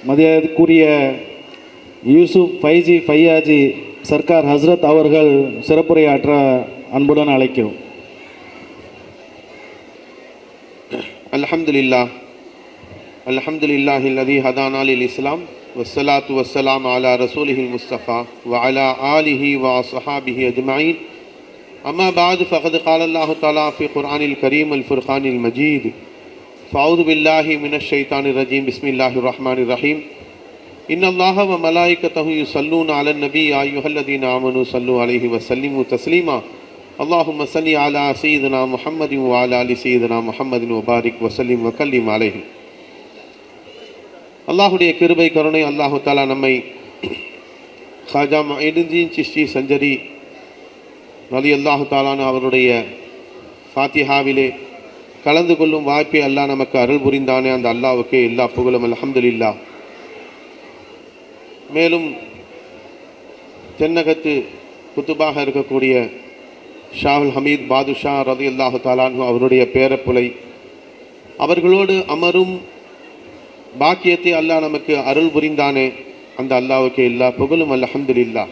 மதியக்குரிய Yusuf five G ஃபையாஜி Sarkar Hazrat அவர்கள் சிறப்புரையாற்ற அன்புடன் அழைக்கிறோம். அல்ஹம்துலில்லாஹ் அல்ஹம்துலில்லாஹி அல்லதி ஹதானா லில் இஸ்லாம் வஸ்ஸலாத்து வஸ்ஸலாம் அலா ரசூலிஹில் முஸ்தஃபா வ அலா ஆலிஹி வ அஸ்ஹாபிஹி அஜ்மஈன். அம்மா பஅத் ஃபகத் क़ால அல்லாஹு தஆலா ஃபீ குர்ஆனில் கரீம் அல் ஃபுர்கானில் மஜீத். ஃபஅஊது பில்லாஹி மினஷ் ஷைத்தானிர் ரஜீம். பிஸ்மில்லாஹிர் ரஹ்மானிர் ரஹீம். இன்னல்லாஹ வ மலாயிகத்தஹு யுஸல்லூன அலன் நபி யா அய்யுஹல்லதீன ஆமனூ ஸல்லூ அலைஹி வ ஸல்லிமூ தஸ்லீமா. அல்லாஹும்ம ஸல்லி அலா சய்யிதினா முஹம்மதின் வ அலா ஆலி சய்யிதினா முஹம்மதின் வ பாரிக் வ ஸல்லிம் வ கல்லிம் அலைஹி. அல்லாஹுடைய கிருபை கருணை அல்லாஹு தஆலா நம்மை காஜா மொய்னுதீன் சிஷ்டி சஞ்சரி ரலியல்லாஹு தஆலா அவருடைய ஃபாத்திஹாவிலே கலந்து கொள்ளும் வாய்ப்பை அல்லாஹ் நமக்கு அருள் புரிந்தானே, அந்த அல்லாஹ்வுக்கே எல்லா புகழும். அல்ஹம்துலில்லாஹ். மேலும் தென்னகத்து குத்துபாக இருக்கக்கூடிய ஷாஹுல் ஹமீத் பாதுஷா ரலியல்லாஹு தஆலா அவருடைய பேரப்புலை அவர்களோடு அமரும் பாக்கியத்தை அல்லாஹ் நமக்கு அருள் புரிந்தானே, அந்த அல்லாஹ்வுக்கு எல்லா புகழும். அல்ஹம்துலில்லாஹ்.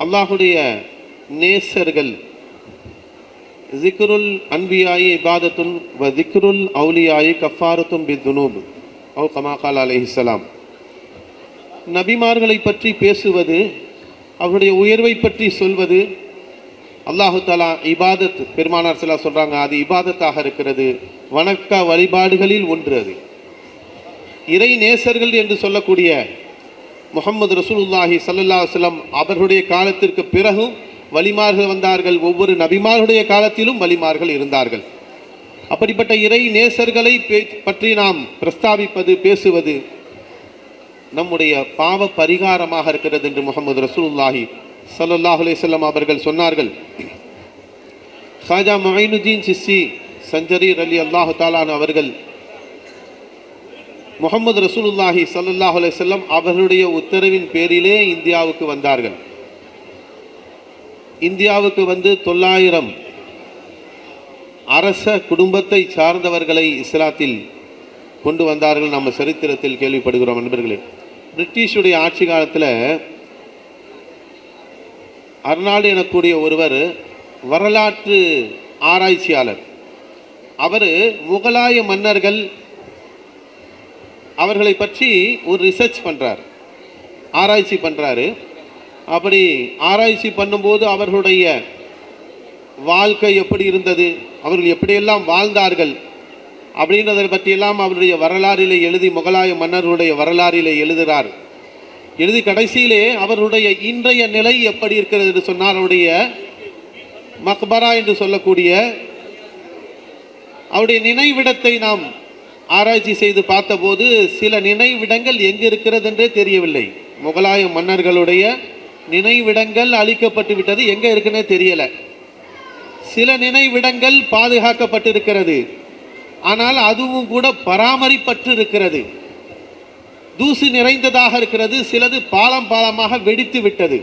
அல்லாஹுடைய நேசர்கள் ஜிக்ருல் அன்பியாயி இபாதத்துன் வ ஜிக்ருல் அவுலியாயி கஃபாரத்துன் பிதுனூப் அவ் கமா கால அலைஹிஸ்ஸலாம். நபிமார்களை பற்றி பேசுவது, அவருடைய உயர்வை பற்றி சொல்வது, அல்லாஹு தஆலா இபாதத், பெருமானார் ஸல்லல்லாஹு அலைஹி சொல்றாங்க, அது இபாதத்தாக இருக்கிறது, வணக்க வழிபாடுகளில் ஒன்று. அது இறை நேசர்கள் என்று சொல்லக்கூடிய முஹம்மது ரசூலுல்லாஹி ஸல்லல்லாஹு அலைஹி வஸல்லம் அவர்களுடைய காலத்திற்கு பிறகும் வலிமார்கள் வந்தார்கள். ஒவ்வொரு நபிமார்களுடைய காலத்திலும் வலிமார்கள் இருந்தார்கள். அப்படிப்பட்ட இறை நேசர்களை பற்றி நாம் பிரஸ்தாபிப்பது, பேசுவது நம்முடைய பாவ பரிகாரமாக இருக்கிறது என்று முஹம்மது ரசூலுல்லாஹி ஸல்லல்லாஹு அலைஹி வஸல்லம் அவர்கள் சொன்னார்கள். காஜா மொய்னுதீன் சிஷ்டி சஞ்சரி ரலியல்லாஹு தஆலா அவர்கள் முஹம்மது ரசூலுல்லாஹி ஸல்லல்லாஹு அலைஹி வஸல்லம் அவர்களுடைய உத்தரவின் பேரிலே இந்தியாவுக்கு வந்தார்கள். இந்தியாவுக்கு வந்து 900 அரச குடும்பத்தை சார்ந்தவர்களை இஸ்லாத்தில் கொண்டு வந்தார்கள். நம்ம சரித்திரத்தில் கேள்விப்படுகிறோம் நண்பர்களே. பிரிட்டிஷுடைய ஆட்சி காலத்தில் அர்னால்டு எனக்கூடிய ஒருவர் வரலாற்று ஆராய்ச்சியாளர். அவர் முகலாய மன்னர்கள் அவர்களை பற்றி ஒரு ரிசர்ச் பண்ணுறார், ஆராய்ச்சி பண்ணுறாரு. அப்படி ஆராய்ச்சி பண்ணும்போது அவர்களுடைய வாழ்க்கை எப்படி இருந்தது, அவர்கள் எப்படியெல்லாம் வாழ்ந்தார்கள் அப்படின்றதை பற்றியெல்லாம் அவருடைய வரலாறிலே எழுதி, முகலாய மன்னர்களுடைய வரலாறிலே எழுதுகிறார். எழுதி கடைசியிலே அவருடைய இன்றைய நிலை எப்படி இருக்கிறது என்று சொன்னார். அவருடைய மக்பரா என்று சொல்லக்கூடிய அவருடைய நினைவிடத்தை நாம் ஆராய்ச்சி செய்து பார்த்தபோது சில நினைவிடங்கள் எங்கு இருக்கிறது என்றே தெரியவில்லை. முகலாய மன்னர்களுடைய நினைவிடங்கள் அழிக்கப்பட்டு விட்டது, எங்க இருக்குன்னே தெரியல. சில நினைவிடங்கள் பாதுகாக்கப்பட்டிருக்கிறது, ஆனால் அதுவும் கூட பராமரிப்பற்று இருக்கிறது, தூசு நிறைந்ததாக இருக்கிறது. சிலது பாலம் பாலமாக வெடித்து விட்டது.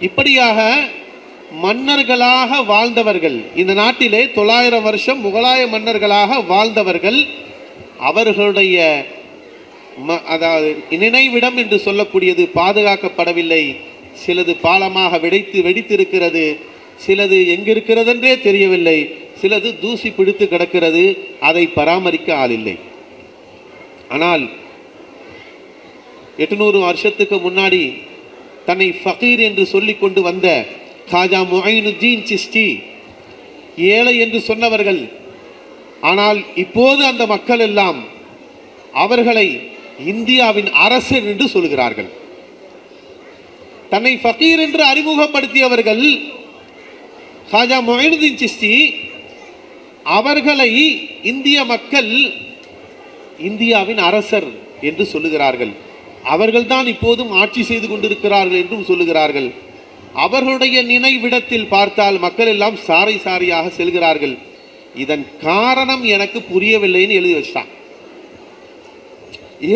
இப்படியாக மன்னர்களாக வாழ்ந்தவர்கள், இந்த நாட்டிலே 900 வருஷம் முகலாய மன்னர்களாக வாழ்ந்தவர்கள், அவர்களுடைய அதாவது நினைவிடம் என்று சொல்லக்கூடியது பாதுகாக்கப்படவில்லை. சிலது பாலமாக வெடித்திருக்கிறது, சிலது எங்கிருக்கிறதென்றே தெரியவில்லை, சிலது தூசி பிடித்து கிடக்கிறது, அதை பராமரிக்க ஆள் இல்லை. ஆனால் 800 வருஷத்துக்கு முன்னாடி தன்னை ஃபகீர் என்று சொல்லிக் கொண்டு வந்த காஜா மொய்னுதீன் சிஷ்டி ஏழை என்று சொன்னவர்கள், ஆனால் இப்போது அந்த மக்கள் எல்லாம் அவர்களை இந்தியாவின் அரசர் என்று சொல்கிறார்கள். தன்னை ஃபகீர் என்று அறிமுகப்படுத்தியவர்கள் காஜா மொய்னுதீன் சிஷ்டி, அவர்களை இந்திய மக்கள் இந்தியாவின் அரசர் என்று சொல்லுகிறார்கள். அவர்கள்தான் இப்போதும் ஆட்சி செய்து கொண்டிருக்கிறார்கள் என்றும் சொல்லுகிறார்கள். அவர்களுடைய நினைவிடத்தில் பார்த்தால் மக்கள் எல்லாம் சாறை சாரியாக செல்கிறார்கள். இதன் காரணம் எனக்கு புரியவில்லைன்னு எழுதி வச்சிட்டான்.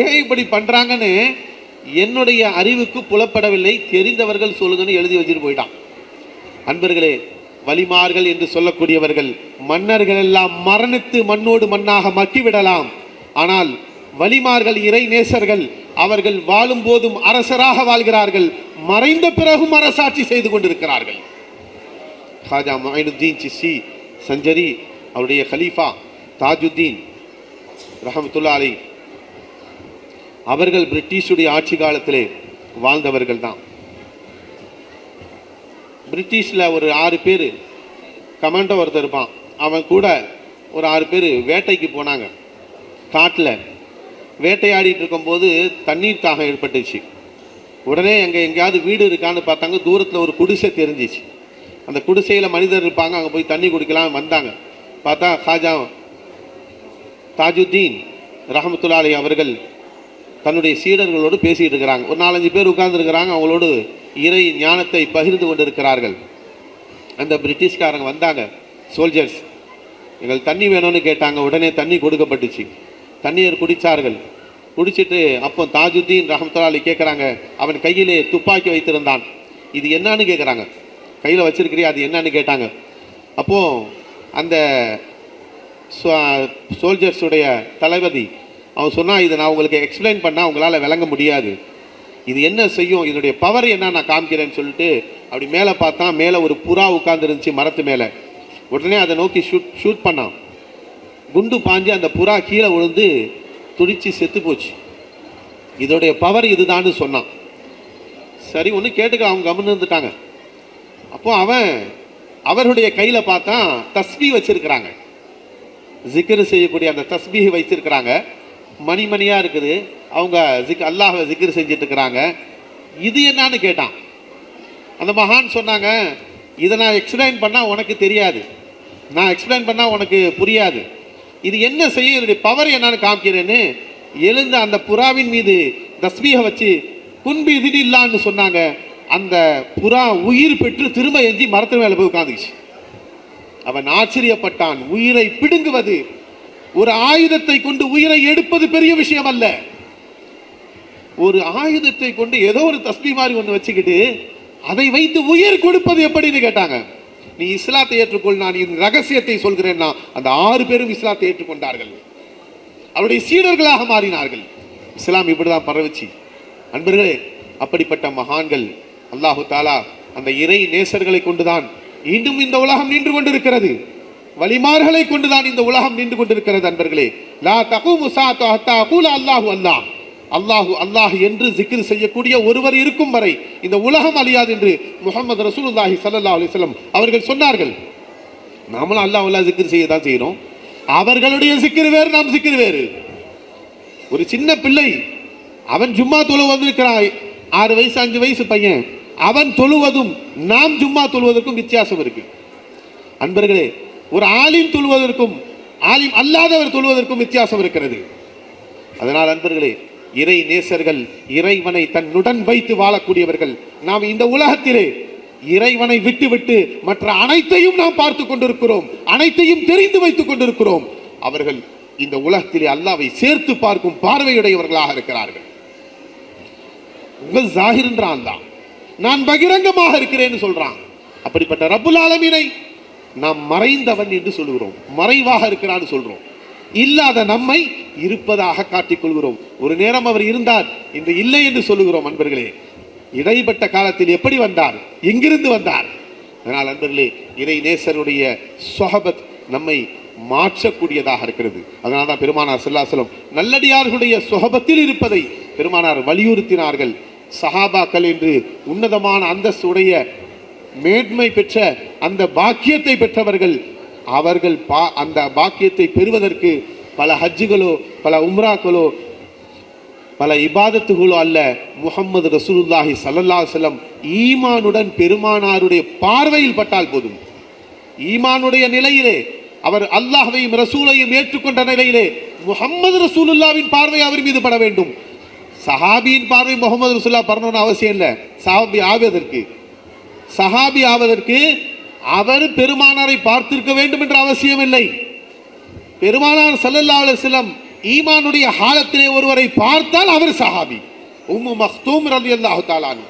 ஏன் இப்படி பண்றாங்கன்னு என்னுடைய அறிவுக்கு புலப்படவில்லை, தெரிந்தவர்கள் சொல்லுங்கன்னு எழுதி வச்சுட்டு போயிட்டான். அன்பர்களே, வலிமார்கள் என்று சொல்லக்கூடியவர்கள் மன்னர்கள் எல்லாம் மரணித்து மண்ணோடு மண்ணாக மக்கிவிடலாம். ஆனால் வலிமார்கள் இறை நேசர்கள். அவர்கள் வாழும் போதும் அரசராக வாழ்கிறார்கள், மறைந்த பிறகும் அரசாட்சி செய்து கொண்டிருக்கிறார்கள். ஹாஜா மொயினுத்தீன் சிஸ்தி சஞ்சரி அவருடைய கலீஃபா தாஜுத்தீன் ரஹமத்துல்லாஹி அலைஹி அவர்கள் பிரிட்டிஷுடைய ஆட்சி காலத்திலே வாழ்ந்தவர்கள் தான். பிரிட்டிஷில் ஒரு 6 பேர் கமாண்டோ ஒருத்தர் இருப்பான். அவன் கூட ஒரு 6 பேர் வேட்டைக்கு போனாங்க. காட்டில் வேட்டையாடிட்டு இருக்கும்போது தண்ணீர் தாகம் ஏற்பட்டுச்சு. உடனே எங்கேயாவது வீடு இருக்கான்னு பார்த்தாங்க. தூரத்தில் ஒரு குடிசை தெரிஞ்சிச்சு. அந்த குடிசையில் மனிதர் இருப்பாங்க, அங்கே போய் தண்ணி குடிக்கலாம் வந்தாங்க. பார்த்தா ஹாஜா தாஜுத்தீன் ரஹமத்துல்லாஹி அலைஹி அவர்கள் தன்னுடைய சீடர்களோடு பேசிகிட்டு இருக்கிறாங்க. ஒரு 4-5 பேர் உட்கார்ந்துருக்கிறாங்க. அவங்களோடு இறை ஞானத்தை பகிர்ந்து கொண்டிருக்கிறார்கள். அந்த பிரிட்டிஷ்காரங்க வந்தாங்க, சோல்ஜர்ஸ். எங்கள் தண்ணி வேணும்னு கேட்டாங்க. உடனே தண்ணி கொடுக்கப்பட்டுச்சு. தண்ணீர் குடித்தார்கள். குடிச்சிட்டு அப்போ தாஜுத்தீன் ரஹமத்துல்லாஹி அலைஹி கேட்குறாங்க, அவன் கையிலே துப்பாக்கி வைத்திருந்தான், இது என்னன்னு கேட்குறாங்க. கையில் வச்சிருக்கிறியா, அது என்னன்னு கேட்டாங்க. அப்போது அந்த சோல்ஜர்ஸுடைய தளபதி அவன் சொன்னால், இதை நான் உங்களுக்கு எக்ஸ்பிளைன் பண்ணால் உங்களால் விளங்க முடியாது, இது என்ன செய்யும், இதனுடைய பவர் என்ன நான் காமிக்கிறேன்னு சொல்லிட்டு அப்படி மேலே பார்த்தா மேலே ஒரு புறா உட்கார்ந்துருந்துச்சு மரத்து மேலே. உடனே அதை நோக்கி ஷூட் பண்ணான். குண்டு பாஞ்சு அந்த புறா கீழே விழுந்து துடிச்சு செத்து போச்சு. இதோடைய பவர் இதுதான்னு சொன்னான். சரி ஒன்று கேட்டுக்க, அவங்க கம்முன்னு இருந்துட்டாங்க. அப்போ அவன் அவருடைய கையில் பார்த்தா தஸ்பீ வச்சிருக்கிறாங்க. ஜிக்ரு செய்யக்கூடிய அந்த தஸ்பீ வைத்திருக்கிறாங்க. மணிமணியாக இருக்குது. அவங்க அல்லாஹ்வை ஜிக்ரு செஞ்சுட்டு இருக்கிறாங்க. இது என்னன்னு கேட்டான். அந்த மகான் சொன்னாங்க, இதை நான் எக்ஸ்பிளைன் பண்ணால் உனக்கு தெரியாது, நான் எக்ஸ்பிளைன் பண்ணால் உனக்கு புரியாது, இது என்ன செய்ய, இதனுடைய பவர் என்னன்னு காமிக்கிறேன்னு எழுந்த அந்த புறாவின் மீது தஸ்பீஹை வச்சு குன்பி இது இல்லான்னு சொன்னாங்க. அந்த புறா உயிர் பெற்று திரும்ப எஞ்சி மரத்து மேலே போய் உட்காந்துச்சு. அவன் ஆச்சரியப்பட்டான். உயிரை பிடுங்குவது, ஒரு ஆயுதத்தை கொண்டு உயிரை எடுப்பது பெரிய விஷயம் அல்ல. ஒரு ஆயுதத்தை கொண்டு ஏதோ ஒரு தஸ்பீ மாதிரி ஒன்று வச்சுக்கிட்டு அதை வைத்து உயிர் கொடுப்பது எப்படின்னு கேட்டாங்க. நீ இஸ்லாத்தை ஏற்றுக்கொள், நான் இந்த ரகசியத்தை சொல்கிறேன்னா அந்த 6 பேரும் இஸ்லாத்தை ஏற்றுக்கொண்டார்கள். அவருடைய சீடர்களாக மாறினார்கள். இஸ்லாம் இப்படிதான் பரவுச்சு. அன்பர்களே, அப்படிப்பட்ட மகான்கள் அல்லாஹு தாலா அந்த இறை நேசர்களை கொண்டுதான் இன்னும் இந்த உலகம் நின்று கொண்டிருக்கிறது. வலிமார்களை கொண்டுதான் இந்த உலகம் நின்று கொண்டிருக்கிறது. அன்பர்களே, லா தகூமு ஸாஅத்து ஹத்தா அகூல அல்லாஹு அல்லாஹ், அல்லாஹு அல்லாஹ் என்று ஜிக்ர் செய்யக்கூடிய ஒருவர் இருக்கும் வரை இந்த உலகம் அழியாது என்று முஹம்மது ரசூலுல்லாஹி ஸல்லல்லாஹு அலைஹி வஸல்லம் அவர்கள் சொன்னார்கள். நாமளும் அல்லாஹ் அல்லாஹ் ஜிக்ர் செய்ய தான் செய்கிறோம். அவர்களுடைய ஜிக்ர் வேறு, நாம் ஜிக்ர் வேறு. ஒரு சின்ன பிள்ளை அவன் ஜும்மா தொழு வந்திருக்கிறான், 6 வயசு 5 வயசு பையன், அவன் தொழுவதும் நாம் ஜும்மா தொழுவதற்கும் வித்தியாசம் இருக்கு. அன்பர்களே, ஒரு ஆலிம் தொழுவதற்கும் ஆலிம் அல்லாதவர் தொழுவதற்கும் வித்தியாசம் இருக்கிறது. அதனால் அன்பர்களே, இறை நேசர்கள், இறைவனை தன்னுடன் வைத்து வாழக்கூடியவர்கள். நாம் இந்த உலகத்திலே இறைவனை விட்டு விட்டு மற்ற அனைத்தையும் நாம் பார்த்து கொண்டிருக்கிறோம், அனைத்தையும் தெரிந்து வைத்துக் கொண்டிருக்கிறோம். அவர்கள் இந்த உலகத்திலே அல்லாவை சேர்த்து பார்க்கும் பார்வையுடையவர்களாக இருக்கிறார்கள். உங்கள் ஜாஹிர்ன்றான் தான், நான் பகிரங்கமாக இருக்கிறேன்னு சொல்றான். அப்படிப்பட்ட ரப்புல் ஆலமீனை நாம் மறைந்தவன் என்று சொல்கிறோம், மறைவாக இருக்கிறான்னு சொல்றோம். இல்லாத நம்மை இருப்பதாக காட்டிக் கொள்கிறோம். ஒரு நேரம் அவர் இருந்தார், இன்று இல்லை என்று சொல்லுகிறோம். அன்பர்களே, இடைப்பட்ட காலத்தில் எப்படி வந்தார், எங்கிருந்து வந்தார்? அதனால் அன்பர்களே, இறை நேசருடைய சொஹபத் நம்மை மாற்றக்கூடியதாக இருக்கிறது. அதனால தான் பெருமானார் ஸல்லல்லாஹு அலைஹி வஸல்லம் நல்லடியார்களுடைய சொஹபத்தில் இருப்பதை பெருமானார் வலியுறுத்தினார்கள். சஹாபாக்கள் என்று உன்னதமான அந்தஸ்துடைய மேன்மை பெற்ற அந்த பாக்கியத்தை பெற்றவர்கள், அவர்கள் அந்த பாக்கியத்தை பெறுவதற்கு பல ஹஜ்ஜுகளோ பல உம்ராக்களோ பல இபாதத்துகளோ அல்ல, முஹம்மது ரசூலுல்லாஹி ஸல்லல்லாஹு அலைஹி வஸல்லம் ஈமானுடன் பெருமானாருடைய பார்வையில் பட்டால் போதும். ஈமானுடைய நிலையிலே அவர் அல்லாஹ்வையும் ரசூலையும் ஏற்றுக்கொண்ட நிலையிலே முஹம்மது ரசூலுல்லாவின் பார்வை அவர் மீது பட வேண்டும். சஹாபியின் பார்வை முகமது ரசூலுல்லா படணும்னு அவசியம் இல்லை. சஹாபி ஆவதற்கு அவர் பெருமானாரை பார்த்திருக்க வேண்டும் என்ற அவசியம் இல்லை. பெருமானார் ஸல்லல்லாஹு அலைஹி வஸல்லம் ஈமானுடைய ஹாலத்திலே ஒருவரை பார்த்தால் அவர் சஹாபி. உம்மு மக்தூம் ரலியல்லாஹு தஆலா அன்ஹா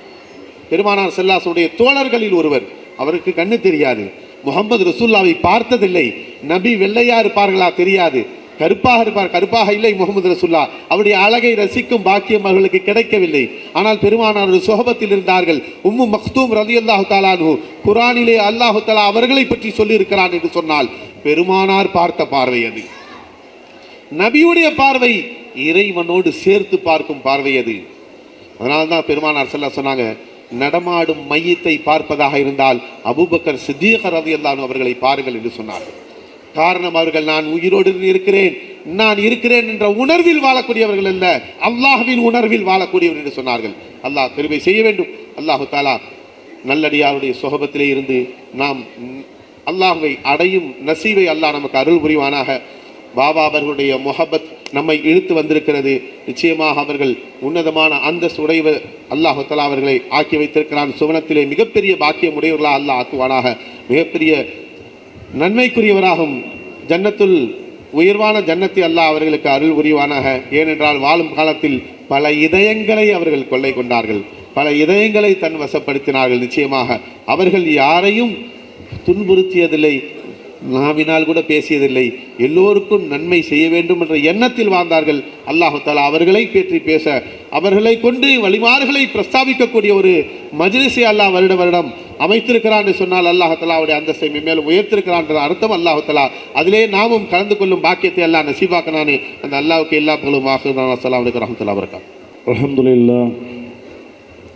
பெருமானார் ஸல்லல்லாஹு அலைஹி வஸல்லம் தோழர்களில் ஒருவர். அவருக்கு கண்ணு தெரியாது. முகமது ரசூல்லாவை பார்த்ததில்லை. நபி வெள்ளையா இருப்பார்களா தெரியாது, கருப்பாக இருப்பார், கருப்பாக இல்லை முகமது ரசூல்லா. அவருடைய அழகை ரசிக்கும் பாக்கியம் அவர்களுக்கு கிடைக்கவில்லை. ஆனால் பெருமானார் சுஹபத்தில் இருந்தார்கள். உம்மு மக்தூம் ரலியல்லாஹு தஆலா அன்ஹு குர்ஆனிலே அல்லாஹு தஆலா அவர்களை பற்றி சொல்லி இருக்கிறான் என்று சொன்னால் பெருமானார் பார்த்த பார்வை அது. நபியுடைய பார்வை இறைவனோடு சேர்த்து பார்க்கும் பார்வை அது. அதனால்தான் பெருமானார் சொன்னாங்க, நடமாடும் மையத்தை பார்ப்பதாக இருந்தால் அபூபக்கர் சித்தீக் ரலியல்லாஹு அன்ஹு அவர்களை பாருங்கள் என்று சொன்னார்கள். காரணம், அவர்கள் நான் உயிரோடு இருக்கிறேன், நான் இருக்கிறேன் என்ற உணர்வில் வாழக்கூடியவர்கள் அல்ல, அல்லாஹ்வின் உணர்வில் வாழக்கூடியவர்கள் என்று சொன்னார்கள். அல்லாஹ் பெருமை செய்ய வேண்டும். அல்லாஹு தாலா நல்லடியாருடைய சுகபத்திலே இருந்து நாம் அல்லாஹ்வை அடையும் நசீவை அல்லாஹ் நமக்கு அருள் புரிவானாக. பாபா அவர்களுடைய முஹப்பத் நம்மை இழுத்து வந்திருக்கிறது. நிச்சயமாக அவர்கள் உன்னதமான அந்தஸ்து உடையவர் அல்லாஹு தஆலா அவர்களை ஆக்கி வைத்திருக்கிறான். சுவனத்திலே மிகப்பெரிய பாக்கியம் உடையவர்களாக அல்லாஹ் ஆக்குவானாக. மிகப்பெரிய நன்மைக்குரியவராகும் ஜன்னத்துல் உயர்வான ஜன்னத்தை அல்லாஹ் அவர்களுக்கு அருள் புரிவானாக. ஏனென்றால் வாழும் காலத்தில் பல இதயங்களை அவர்கள் கொள்ளை கொண்டார்கள், பல இதயங்களை தன் வசப்படுத்தினார்கள். நிச்சயமாக அவர்கள் யாரையும் துன்புறுத்தியதில்லை, நாவினால் கூட பேசியதில்லை. எல்லோருக்கும் நன்மை செய்ய வேண்டும் என்ற எண்ணத்தில் வாழ்ந்தார்கள். அல்லாஹு தஆலா அவர்களை பற்றி பேச, அவர்களை கொண்டு வழிமாறுகளை பிரஸ்தாபிக்கக்கூடிய ஒரு மஜ்லிஸை அல்லாஹ் வருடம் அமைத்திருக்கிறான் என்று சொன்னால் அல்லாஹ் தஆலா அவருடைய அந்தஸ்தை மேலும் உயர்த்திருக்கிறான் என்ற அர்த்தம். அல்லாஹு தஆலா அதிலே நாமும் கலந்து கொள்ளும் பாக்கியத்தை அல்லாஹ் நசீபாக்கினானே. அந்த அல்லாஹ்வுக்கு எல்லா புகழும். அஸ்ஸலாமு அலைக்கும் வரஹ்மத்துல்லாஹி வபரகாத்துஹு. அல்ஹம்துலில்லாஹ்.